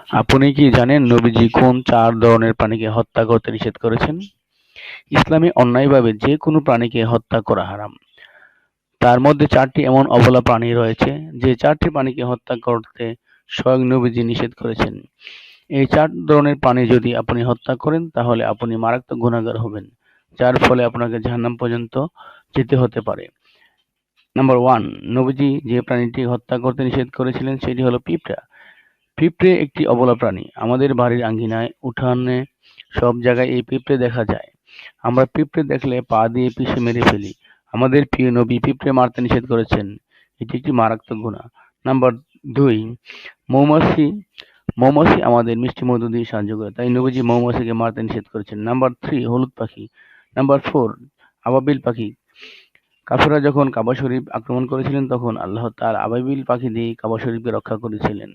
আপনি কি জানেন নবীজি কোন 4 ধরনের প্রাণীকে হত্যা করতে নিষেধ করেছেন? ইসলামে অন্যায়ভাবে যে কোনো প্রাণীকে হত্যা করা হারাম। তার মধ্যে 4টি এমন অবলা প্রাণী রয়েছে যে 4টি প্রাণীকে হত্যা করতে স্বয়ং নবীজি নিষেধ করেছেন। এই 4 ধরনের প্রাণী যদি আপনি হত্যা করেন তাহলে আপনি মারাত্মক গুনাহগার হবেন, যার ফলে আপনাকে জাহান্নাম পর্যন্ত যেতে হতে পারে। নাম্বার 1, নবীজি যে প্রাণীটি হত্যা করতে নিষেধ করেছিলেন সেটি হলো পিঁপড়া। পিঁপড়ে একটি অবলা প্রাণী। আমাদের বাড়ির আঙ্গিনায়, উঠানে সব জায়গায় এই পিঁপড়ে দেখা যায়। আমরা পিঁপড়ে দেখলে পা দিয়ে পিষে মেরে ফেলি। আমাদের প্রিয় নবী পিঁপড়ে মারতে নিষেধ করেছেন। এটি একটি মারাত্মক গুনাহ। নাম্বার 2, মৌমাছি। মৌমাছি আমাদের মিষ্টি মধু দিয়ে সাহায্য করে, তাই নবীজি মৌমাছিকে মারতে নিষেধ করেছেন। নাম্বার 3, হলুদ পাখি। নাম্বার 4, আবাবিল পাখি। কাফেররা যখন কাবা শরীফ আক্রমণ করেছিলেন তখন আল্লাহ তাআলা আবাবিল পাখি দিয়ে কাবা শরীফকে রক্ষা করেছিলেন।